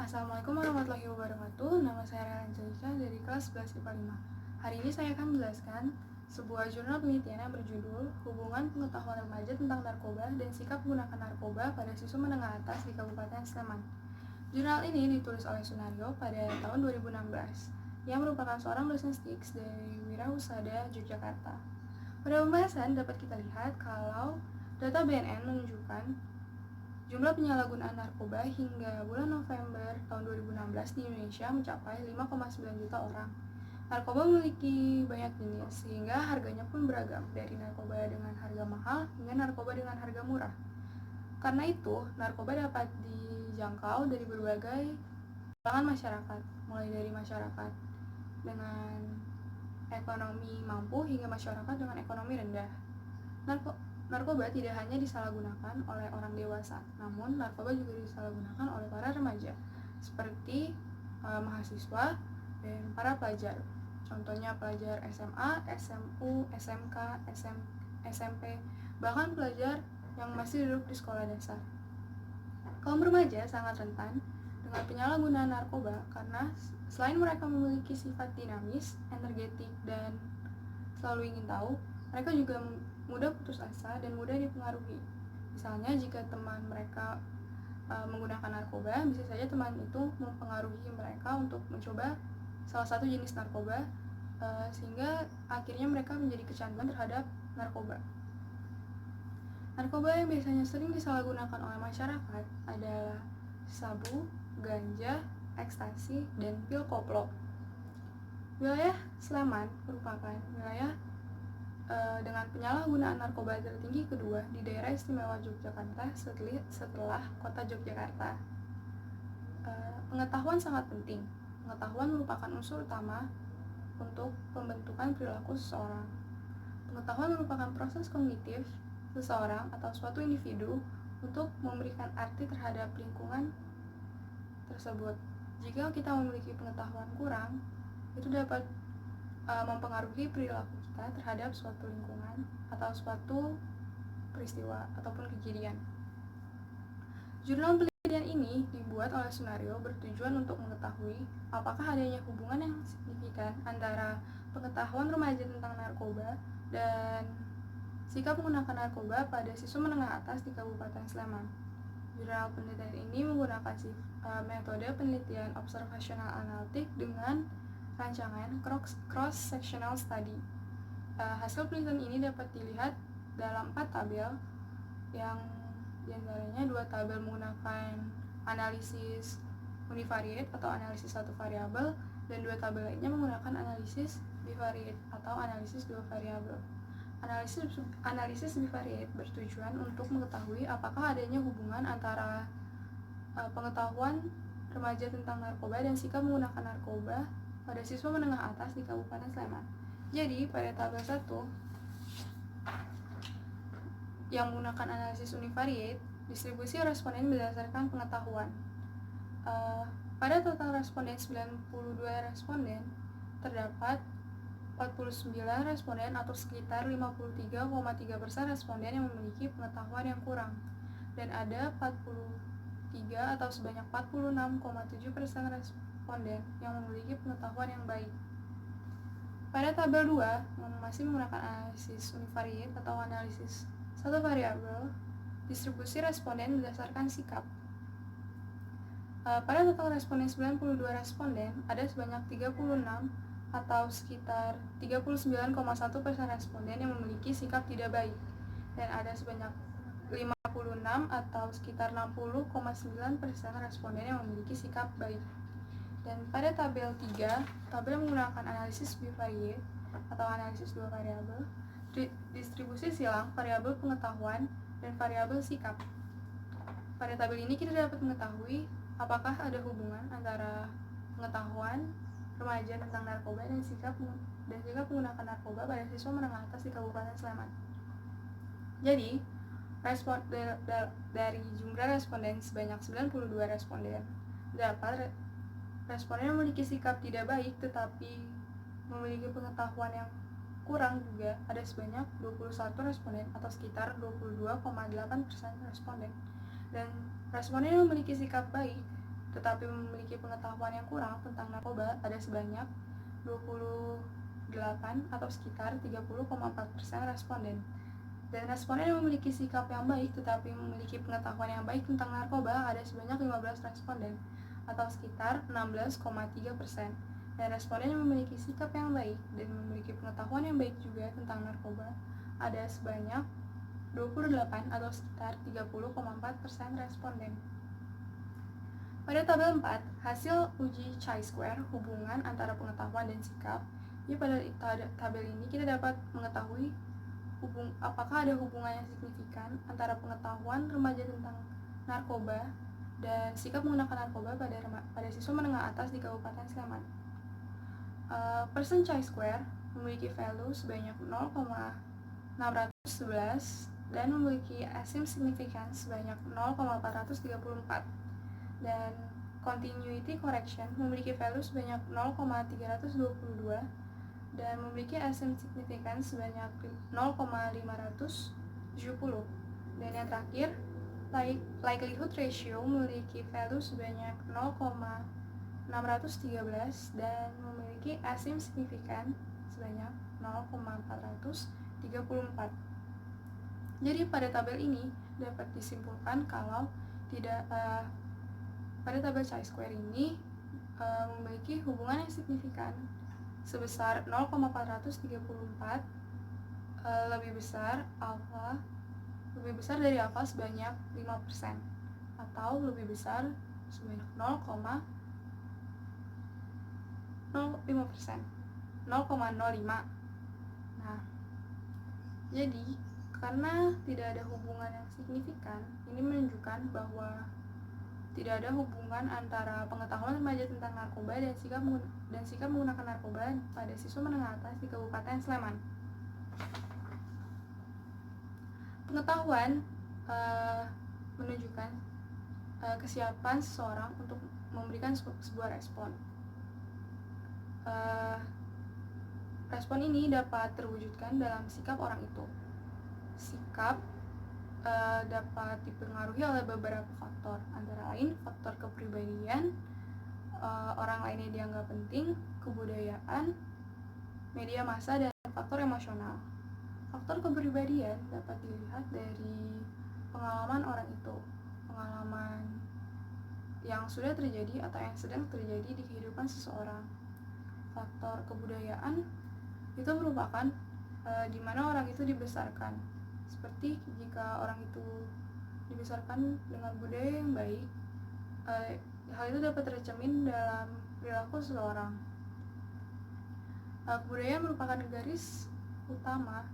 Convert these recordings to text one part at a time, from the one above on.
Assalamualaikum warahmatullahi wabarakatuh. Nama saya Rela Angelika dari kelas 11 IPA 5. Hari ini saya akan menjelaskan sebuah jurnal penelitian yang berjudul Hubungan Pengetahuan Remaja tentang Narkoba dan Sikap Menggunakan Narkoba pada Siswa Menengah Atas di Kabupaten Sleman. Jurnal ini ditulis oleh Sunario pada tahun 2016, yang merupakan seorang dosen STIKS dari Wirausaha Yogyakarta. Pada pembahasan dapat kita lihat kalau data BNN menunjukkan jumlah penyalahgunaan narkoba hingga bulan November tahun 2016 di Indonesia mencapai 5,9 juta orang. Narkoba memiliki banyak jenis, sehingga harganya pun beragam, dari narkoba dengan harga mahal hingga narkoba dengan harga murah. Karena itu, narkoba dapat dijangkau dari berbagai kalangan masyarakat, mulai dari masyarakat dengan ekonomi mampu hingga masyarakat dengan ekonomi rendah. Narkoba tidak hanya disalahgunakan oleh orang dewasa, namun narkoba juga disalahgunakan oleh para remaja, seperti mahasiswa dan para pelajar. Contohnya pelajar SMA, SMU, SMK, SMP, bahkan pelajar yang masih duduk di sekolah dasar. Kaum remaja sangat rentan dengan penyalahgunaan narkoba karena selain mereka memiliki sifat dinamis, energetik, dan selalu ingin tahu, mereka juga mudah putus asa dan mudah dipengaruhi. Misalnya jika teman mereka menggunakan narkoba, bisa saja teman itu mempengaruhi mereka untuk mencoba salah satu jenis narkoba, sehingga akhirnya mereka menjadi kecanduan terhadap narkoba. Narkoba yang biasanya sering disalahgunakan oleh masyarakat adalah sabu, ganja, ekstasi, dan pil koplo. Wilayah Sleman merupakan wilayah dengan penyalahgunaan narkoba tertinggi kedua di daerah istimewa Yogyakarta setelah kota Yogyakarta. Pengetahuan sangat penting. Pengetahuan merupakan unsur utama untuk pembentukan perilaku seseorang. Pengetahuan merupakan proses kognitif seseorang atau suatu individu untuk memberikan arti terhadap lingkungan tersebut. Jika kita memiliki pengetahuan kurang, itu dapat mempengaruhi perilaku kita terhadap suatu lingkungan atau suatu peristiwa ataupun kejadian. Jurnal penelitian ini dibuat oleh Sunario bertujuan untuk mengetahui apakah adanya hubungan yang signifikan antara pengetahuan remaja tentang narkoba dan sikap menggunakan narkoba pada siswa menengah atas di Kabupaten Sleman. Jurnal penelitian ini menggunakan metode penelitian observasional analitik dengan rancangan cross-sectional study. Hasil penelitian ini dapat dilihat dalam 4 tabel, yang diantaranya 2 tabel menggunakan analisis univariate atau analisis satu variabel, dan 2 tabel lainnya menggunakan analisis bivariate atau analisis 2 variabel. Analisis bivariate bertujuan untuk mengetahui apakah adanya hubungan antara pengetahuan remaja tentang narkoba dan sikap menggunakan narkoba pada siswa menengah atas di Kabupaten Sleman. Jadi, pada tabel 1 yang menggunakan analisis univariate, distribusi responden berdasarkan pengetahuan. Pada total responden 92 responden, terdapat 49 responden atau sekitar 53,3% responden yang memiliki pengetahuan yang kurang, dan ada 43 atau sebanyak 46,7% responden yang memiliki pengetahuan yang baik. Pada tabel 2 yang masih menggunakan analisis univariate atau analisis satu variabel, distribusi responden berdasarkan sikap. Pada total responden 92 responden, ada sebanyak 36 atau sekitar 39,1% responden yang memiliki sikap tidak baik, dan ada sebanyak 56 atau sekitar 60,9% responden yang memiliki sikap baik. Dan pada tabel 3, tabel yang menggunakan analisis bivariate atau analisis 2 variabel, distribusi silang variabel pengetahuan dan variabel sikap. Pada tabel ini kita dapat mengetahui apakah ada hubungan antara pengetahuan remaja tentang narkoba dan sikap menggunakan narkoba pada siswa menengah atas di Kabupaten Sleman. Jadi, dari jumlah responden sebanyak 92 responden, dapat responden yang memiliki sikap tidak baik tetapi memiliki pengetahuan yang kurang juga ada sebanyak 21 responden atau sekitar 22,8% responden. Dan responden yang memiliki sikap baik tetapi memiliki pengetahuan yang kurang tentang narkoba ada sebanyak 28 atau sekitar 30,4% responden. Dan responden yang memiliki sikap yang baik tetapi memiliki pengetahuan yang baik tentang narkoba ada sebanyak 15 responden atau sekitar 16,3%. Dan responden yang memiliki sikap yang baik dan memiliki pengetahuan yang baik juga tentang narkoba ada sebanyak 28 atau sekitar 30,4% responden. Pada tabel 4, hasil uji chi-square hubungan antara pengetahuan dan sikap. Jadi pada tabel ini kita dapat mengetahui apakah ada hubungan yang signifikan antara pengetahuan remaja tentang narkoba dan sikap menggunakan narkoba pada siswa menengah atas di Kabupaten Sleman. Person chi-square memiliki value sebanyak 0,611 dan memiliki asim significance sebanyak 0,434. Dan continuity correction memiliki value sebanyak 0,322 dan memiliki asim significance sebanyak 0,570. Dan yang terakhir, likelihood ratio memiliki value sebanyak 0,613 dan memiliki asim signifikan sebanyak 0,434. Jadi pada tabel ini dapat disimpulkan kalau pada tabel chi-square ini memiliki hubungan yang signifikan sebesar 0,434 lebih besar dari alfa sebanyak 5% atau lebih besar sebanyak 0,05%. Nah, jadi karena tidak ada hubungan yang signifikan, ini menunjukkan bahwa tidak ada hubungan antara pengetahuan remaja tentang narkoba dan sikap menggunakan narkoba pada siswa menengah atas di Kabupaten Sleman. Pengetahuan menunjukkan kesiapan seseorang untuk memberikan sebuah respon. Respon ini dapat terwujudkan dalam sikap orang itu. Sikap dapat dipengaruhi oleh beberapa faktor, antara lain faktor kepribadian, orang lain yang dianggap penting, kebudayaan, media massa, dan faktor emosional. Faktor kepribadian dapat dilihat dari pengalaman orang itu, pengalaman yang sudah terjadi atau yang sedang terjadi di kehidupan seseorang. Faktor kebudayaan itu merupakan di mana orang itu dibesarkan. Seperti jika orang itu dibesarkan dengan budaya yang baik, hal itu dapat tercermin dalam perilaku seseorang. Kebudayaan merupakan garis utama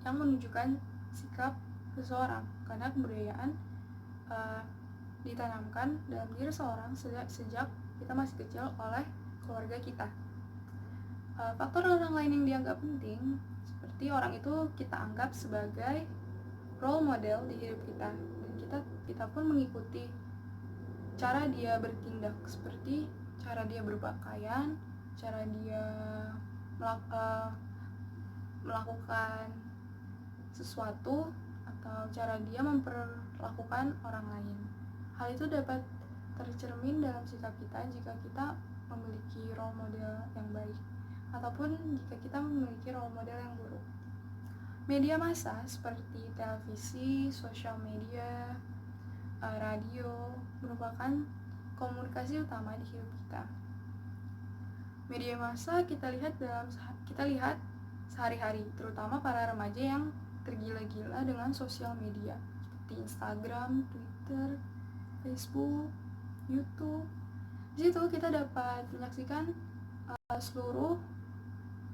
yang menunjukkan sikap seseorang, karena kebudayaan ditanamkan dalam diri seseorang sejak kita masih kecil oleh keluarga kita. Faktor orang lain yang dianggap penting, seperti orang itu kita anggap sebagai role model di hidup kita, dan kita pun mengikuti cara dia bertindak, seperti cara dia berpakaian, cara dia melakukan sesuatu, atau cara dia memperlakukan orang lain. Hal itu dapat tercermin dalam sikap kita jika kita memiliki role model yang baik, ataupun jika kita memiliki role model yang buruk. Media massa seperti televisi, sosial media, radio merupakan komunikasi utama di hidup kita. Media massa kita lihat sehari-hari, terutama para remaja yang tergila-gila dengan sosial media seperti Instagram, Twitter, Facebook, YouTube. Di situ kita dapat menyaksikan seluruh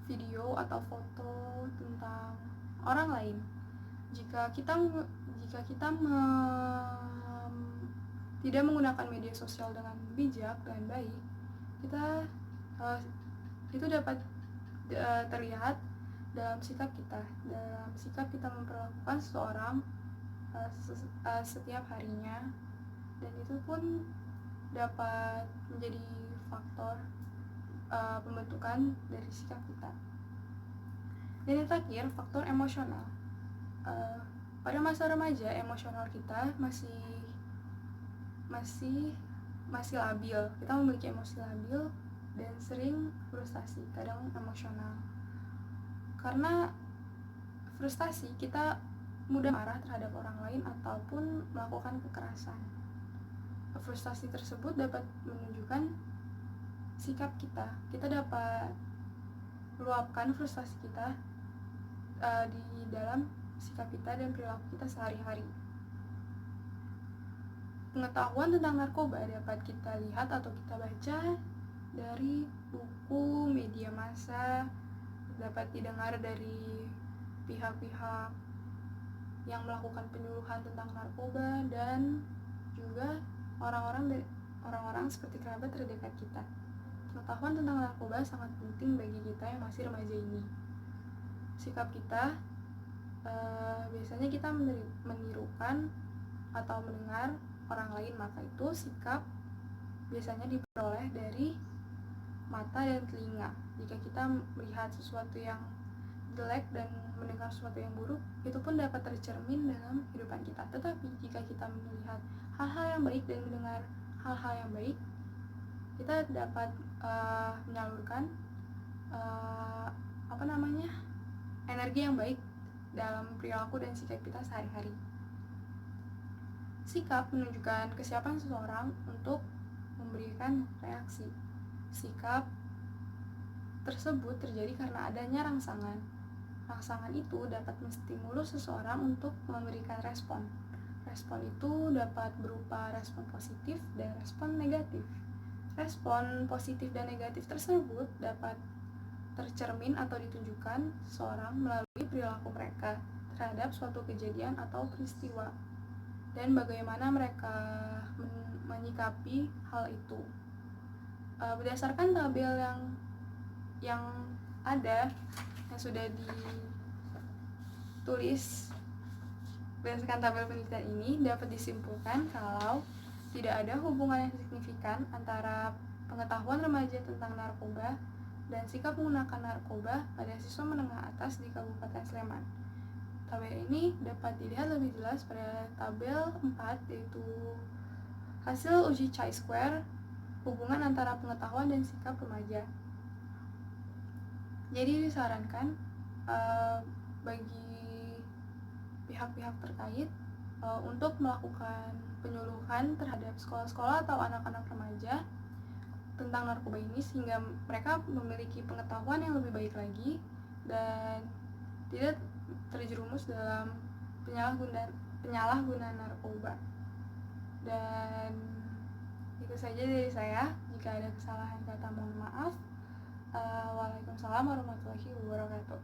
video atau foto tentang orang lain. Jika kita tidak menggunakan media sosial dengan bijak dan baik, itu dapat terlihat dalam sikap kita memperlakukan seseorang setiap harinya, dan itu pun dapat menjadi faktor pembentukan dari sikap kita. Dan yang terakhir, faktor emosional. Pada masa remaja, emosional kita masih masih labil, kita memiliki emosi labil dan sering frustasi, kadang emosional. Karena frustasi, kita mudah marah terhadap orang lain ataupun melakukan kekerasan. Frustasi tersebut dapat menunjukkan sikap kita. Kita dapat meluapkan frustasi kita di dalam sikap kita dan perilaku kita sehari-hari. Pengetahuan tentang narkoba dapat kita lihat atau kita baca dari buku, media massa, dapat didengar dari pihak-pihak yang melakukan penyuluhan tentang narkoba, dan juga orang-orang seperti kerabat terdekat kita. Pengetahuan tentang narkoba sangat penting bagi kita yang masih remaja ini. Sikap kita, biasanya kita menirukan atau mendengar orang lain, maka itu sikap biasanya diperoleh dari mata dan telinga. Jika kita melihat sesuatu yang jelek dan mendengar sesuatu yang buruk, itu pun dapat tercermin dalam kehidupan kita. Tetapi jika kita melihat hal-hal yang baik dan mendengar hal-hal yang baik, kita dapat menyalurkan energi yang baik dalam perilaku dan sikap kita sehari-hari. Sikap menunjukkan kesiapan seseorang untuk memberikan reaksi. Sikap tersebut terjadi karena adanya rangsangan. Rangsangan itu dapat menstimulus seseorang untuk memberikan respon. Respon itu dapat berupa respon positif dan respon negatif. Respon positif dan negatif tersebut dapat tercermin atau ditunjukkan seseorang melalui perilaku mereka terhadap suatu kejadian atau peristiwa, dan bagaimana mereka menyikapi hal itu. Berdasarkan tabel yang ada, yang sudah ditulis berdasarkan tabel penelitian ini, dapat disimpulkan kalau tidak ada hubungan yang signifikan antara pengetahuan remaja tentang narkoba dan sikap menggunakan narkoba pada siswa menengah atas di Kabupaten Sleman. Tabel ini dapat dilihat lebih jelas pada tabel 4, yaitu hasil uji Chi-Square, hubungan antara pengetahuan dan sikap remaja. Jadi disarankan bagi pihak-pihak terkait untuk melakukan penyuluhan terhadap sekolah-sekolah atau anak-anak remaja tentang narkoba ini, sehingga mereka memiliki pengetahuan yang lebih baik lagi dan tidak terjerumus dalam penyalahgunaan narkoba. Dan itu saja dari saya. Jika ada kesalahan kata, mohon maaf. Waalaikumsalam warahmatullahi wabarakatuh.